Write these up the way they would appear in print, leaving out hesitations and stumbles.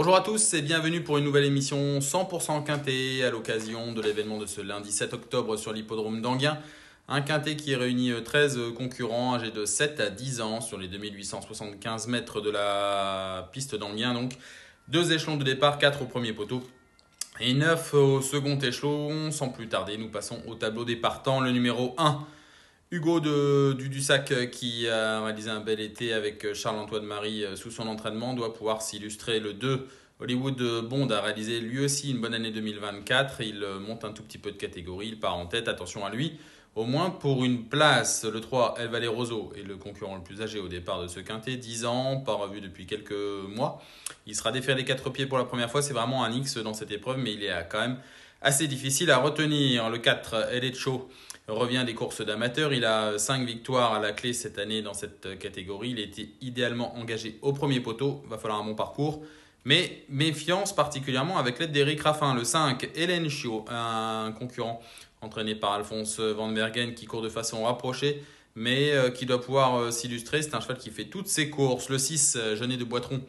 Bonjour à tous et bienvenue pour une nouvelle émission 100% quintet à l'occasion de l'événement de ce lundi 7 octobre sur l'hippodrome d'Enghien. Un quintet qui réunit 13 concurrents âgés de 7 à 10 ans sur les 2875 mètres de la piste d'Enghien. Donc 2 échelons de départ, 4 au premier poteau et 9 au second échelon. Sans plus tarder, nous passons au tableau des partants. Le numéro 1, Hugo du Dussac, qui a réalisé un bel été avec Charles-Antoine Marie sous son entraînement, doit pouvoir s'illustrer. Le 2, Hollywood Bond, a réalisé lui aussi une bonne année 2024. Il monte un tout petit peu de catégorie, il part en tête, attention à lui, au moins pour une place. Le 3, El Valeroso, est le concurrent le plus âgé au départ de ce quintet, 10 ans, pas revu depuis quelques mois. Il sera déféré des 4 pieds pour la première fois, c'est vraiment un X dans cette épreuve, mais il est quand même assez difficile à retenir. Le 4, El Echo, revient des courses d'amateurs. Il a 5 victoires à la clé cette année dans cette catégorie. Il était idéalement engagé au premier poteau. Il va falloir un bon parcours. Mais méfiance particulièrement avec l'aide d'Eric Raffin. Le 5, Hélène Chiot, un concurrent entraîné par Alphonse Van Bergen qui court de façon rapprochée, mais qui doit pouvoir s'illustrer. C'est un cheval qui fait toutes ses courses. Le 6, Jeunet de Boitron,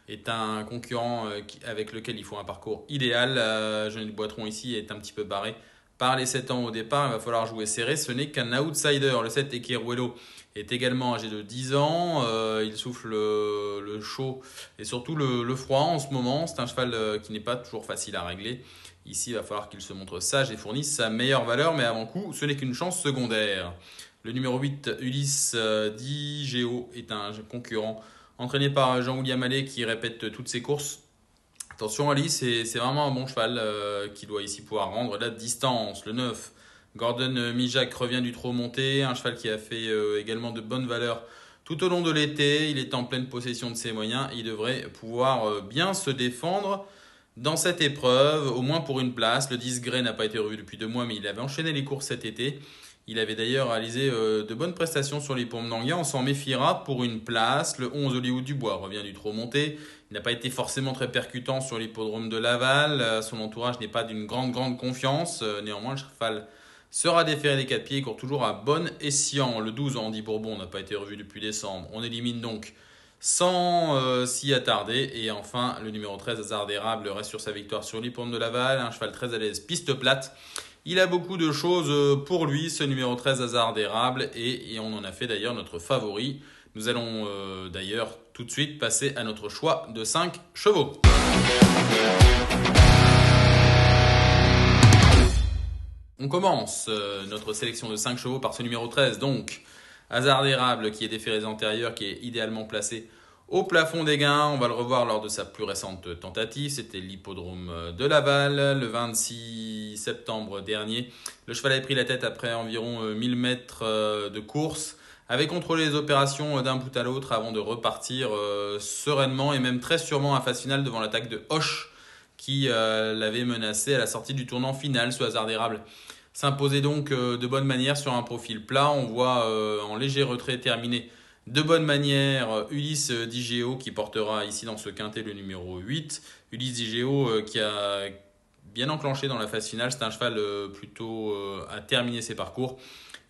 est un concurrent avec lequel il faut un parcours idéal. Jeunet de Boitron ici est un petit peu barré par les 7 ans au départ, il va falloir jouer serré. Ce n'est qu'un outsider. Le 7, Ekeruelo, est également âgé de 10 ans. Il souffle le chaud et surtout le froid en ce moment. C'est un cheval qui n'est pas toujours facile à régler. Ici, il va falloir qu'il se montre sage et fournisse sa meilleure valeur, mais avant coup, ce n'est qu'une chance secondaire. Le numéro 8, Ulysse Digeo, est un concurrent entraîné par Jean-William Allais qui répète toutes ses courses. Attention Ali, c'est vraiment un bon cheval qui doit ici pouvoir rendre la distance. Le 9, Gordon Mijac, revient du trot monté. Un cheval qui a fait également de bonnes valeurs tout au long de l'été. Il est en pleine possession de ses moyens. Il devrait pouvoir bien se défendre dans cette épreuve, au moins pour une place. Le 10, Gray, n'a pas été revu depuis 2 mois, mais il avait enchaîné les courses cet été. Il avait d'ailleurs réalisé de bonnes prestations sur l'hippodrome d'Enghien. On s'en méfiera pour une place. Le 11, Hollywood Dubois, revient du trot monté. Il n'a pas été forcément très percutant sur l'hippodrome de Laval. Son entourage n'est pas d'une grande confiance. Néanmoins, le cheval sera déféré des 4 pieds et court toujours à bon escient. Le 12, Andy Bourbon, n'a pas été revu depuis décembre. On élimine donc sans s'y attarder. Et enfin, le numéro 13, Hasard d'Érable, reste sur sa victoire sur l'hippodrome de Laval. Un cheval très à l'aise, piste plate. Il a beaucoup de choses pour lui, ce numéro 13, Hasard d'Érable, et on en a fait d'ailleurs notre favori. Nous allons d'ailleurs tout de suite passer à notre choix de 5 chevaux. On commence notre sélection de 5 chevaux par ce numéro 13, donc Hasard d'Érable, qui est déféré des antérieurs, qui est idéalement placé au plafond des gains. On va le revoir lors de sa plus récente tentative. C'était l'hippodrome de Laval le 26 septembre dernier. Le cheval avait pris la tête après environ 1000 mètres de course, avait contrôlé les opérations d'un bout à l'autre avant de repartir sereinement et même très sûrement à phase finale devant l'attaque de Hoche qui l'avait menacé à la sortie du tournant final. Ce Hasard d'Érable s'imposait donc de bonne manière sur un profil plat. On voit en léger retrait terminé de bonne manière Ulysse Digeo qui portera ici dans ce quintet le numéro 8. Ulysse Digeo qui a bien enclenché dans la phase finale. C'est un cheval plutôt à terminer ses parcours.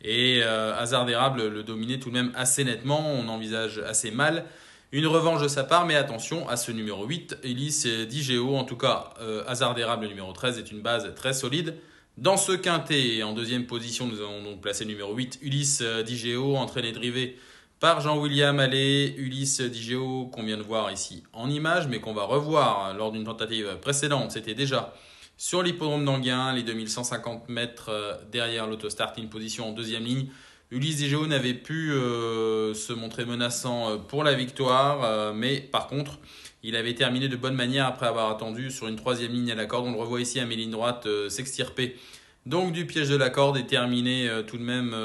Et Hasard d'Érable le dominait tout de même assez nettement. On envisage assez mal une revanche de sa part. Mais attention à ce numéro 8, Ulysse Digeo. En tout cas, Hasard d'Érable, le numéro 13, est une base très solide. Dans ce quintet, en deuxième position, nous avons donc placé le numéro 8, Ulysse Digeo, entraîné drivé par Jean-William Allais. Ulysse Digeo qu'on vient de voir ici en image, mais qu'on va revoir lors d'une tentative précédente. C'était déjà sur l'hippodrome d'Enghien, les 2150 mètres derrière l'autostart, une position en deuxième ligne. Ulysse Digeo n'avait pu se montrer menaçant pour la victoire, mais par contre, il avait terminé de bonne manière après avoir attendu sur une troisième ligne à la corde. On le revoit ici à mes lignes droites s'extirper donc du piège de la corde et terminer tout de même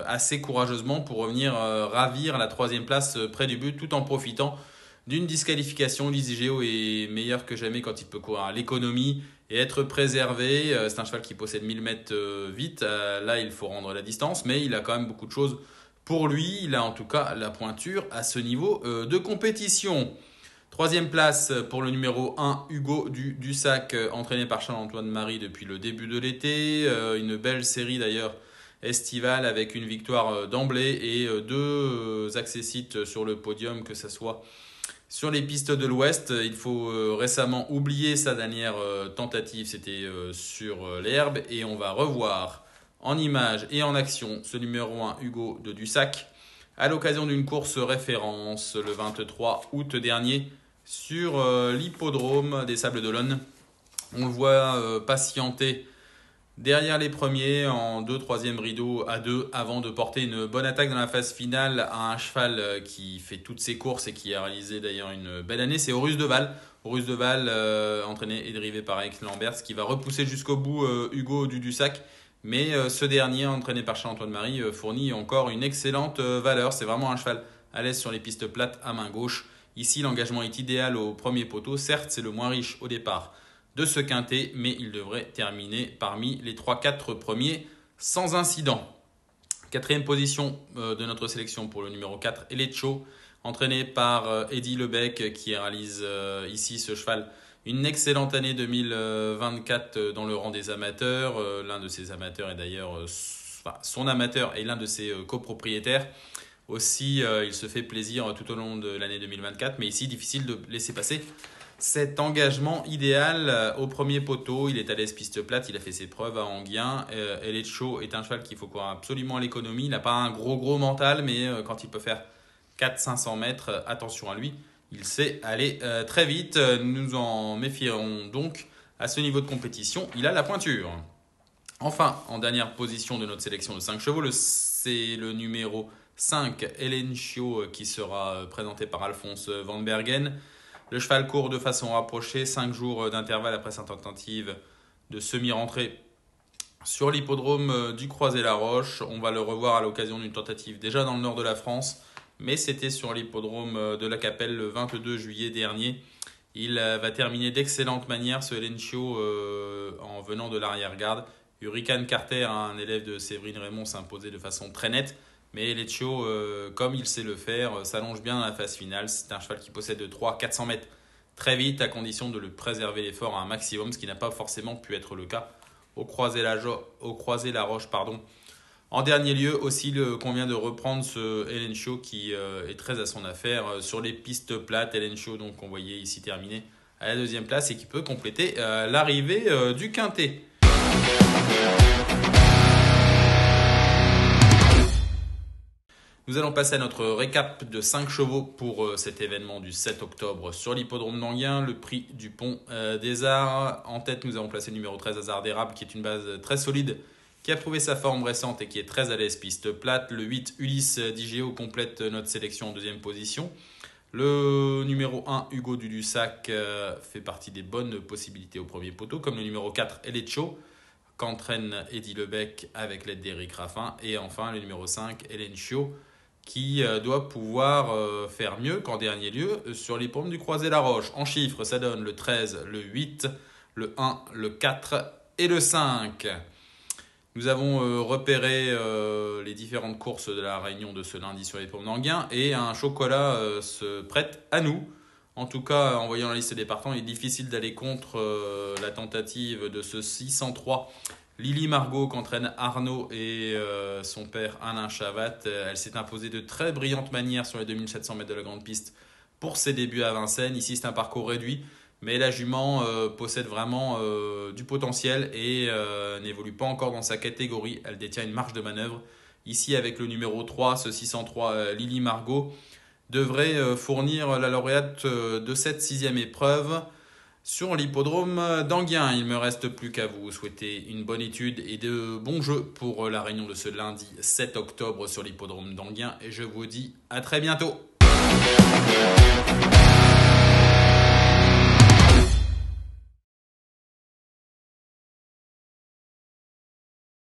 assez courageusement pour revenir ravir la troisième place près du but tout en profitant d'une disqualification. Ulysse Digeo est meilleur que jamais quand il peut courir à l'économie et être préservé. C'est un cheval qui possède 1000 mètres vite. Là, il faut rendre la distance, mais il a quand même beaucoup de choses pour lui. Il a en tout cas la pointure à ce niveau de compétition. Troisième place pour le numéro 1, Hugo du Dussac, entraîné par Charles-Antoine Marie depuis le début de l'été. Une belle série d'ailleurs estivale avec une victoire d'emblée et 2 accessites sur le podium, que ce soit Sur les pistes de l'Ouest, il faut récemment oublier sa dernière tentative, c'était sur l'herbe. Et on va revoir en images et en action ce numéro 1, Hugo de Dussac, à l'occasion d'une course référence le 23 août dernier sur l'hippodrome des Sables d'Olonne. On le voit patienter derrière les premiers en 2/3 rideau à 2 avant de porter une bonne attaque dans la phase finale à un cheval qui fait toutes ses courses et qui a réalisé d'ailleurs une belle année. C'est Horus de Val. Horus de Val, entraîné et dérivé par Eric Lambert, qui va repousser jusqu'au bout Hugo du Dussac. Mais ce dernier, entraîné par Charles-Antoine Marie, fournit encore une excellente valeur. C'est vraiment un cheval à l'aise sur les pistes plates à main gauche. Ici, l'engagement est idéal au premier poteau. Certes, c'est le moins riche au départ de ce quintet, mais il devrait terminer parmi les 3-4 premiers sans incident. Quatrième position de notre sélection pour le numéro 4, Elecho, entraîné par Eddy Lebec, qui réalise ici ce cheval une excellente année 2024 dans le rang des amateurs. L'un de ses amateurs est d'ailleurs, son amateur est l'un de ses copropriétaires. Aussi, il se fait plaisir tout au long de l'année 2024, mais ici, difficile de laisser passer cet engagement idéal au premier poteau. Il est à l'aise piste plate, il a fait ses preuves à Enghien. Elecho est un cheval qu'il faut courir absolument à l'économie. Il n'a pas un gros mental, mais quand il peut faire 400-500 mètres, attention à lui. Il sait aller très vite. Nous en méfierons donc à ce niveau de compétition. Il a la pointure. Enfin, en dernière position de notre sélection de 5 chevaux, c'est le numéro 5, Elencio, qui sera présenté par Alphonse Van Bergen. Le cheval court de façon rapprochée, 5 jours d'intervalle après sa tentative de semi-rentrée sur l'hippodrome du Croisé-la-Roche. On va le revoir à l'occasion d'une tentative déjà dans le nord de la France, mais c'était sur l'hippodrome de la Capelle le 22 juillet dernier. Il va terminer d'excellente manière, ce Elencio, en venant de l'arrière-garde. Hurricane Carter, un élève de Séverine Raymond, s'imposait de façon très nette. Mais Elencio, comme il sait le faire, s'allonge bien dans la phase finale. C'est un cheval qui possède 300-400 mètres très vite, à condition de le préserver l'effort à un maximum, ce qui n'a pas forcément pu être le cas au Croisé-la-Roche. En dernier lieu, aussi, qu'on vient de reprendre ce Elencio qui est très à son affaire sur les pistes plates. Elencio, donc, qu'on voyait ici terminer à la 2e place et qui peut compléter l'arrivée du quintet. Nous allons passer à notre récap de 5 chevaux pour cet événement du 7 octobre sur l'hippodrome d'Enghien, le prix du Pont des Arts. En tête, nous avons placé le numéro 13, Hasard d'Érable, qui est une base très solide, qui a prouvé sa forme récente et qui est très à l'aise piste plate. Le 8, Ulysse d'IGO, complète notre sélection en 2e position. Le numéro 1, Hugo du Dussac, fait partie des bonnes possibilités au premier poteau, comme le numéro 4, Elecho, qu'entraîne Eddy Lebec avec l'aide d'Éric Raffin. Et enfin, le numéro 5, Elencio, qui doit pouvoir faire mieux qu'en dernier lieu sur les pommes du Croisé-la-Roche. En chiffres, ça donne le 13, le 8, le 1, le 4 et le 5. Nous avons repéré les différentes courses de la réunion de ce lundi sur les pommes d'Enghien et un chocolat se prête à nous. En tout cas, en voyant la liste des partants, il est difficile d'aller contre la tentative de ce 603 Lily Margot qu'entraîne Arnaud et son père Alain Chavat. Elle s'est imposée de très brillantes manières sur les 2700 mètres de la grande piste pour ses débuts à Vincennes. Ici, c'est un parcours réduit, mais la jument possède vraiment du potentiel et n'évolue pas encore dans sa catégorie. Elle détient une marge de manœuvre. Ici, avec le numéro 3, ce 603 Lily Margot, devrait fournir la lauréate de cette 6e épreuve sur l'hippodrome d'Enghien. Il ne me reste plus qu'à vous souhaiter une bonne étude et de bons jeux pour la réunion de ce lundi 7 octobre sur l'hippodrome d'Enghien. Et je vous dis à très bientôt.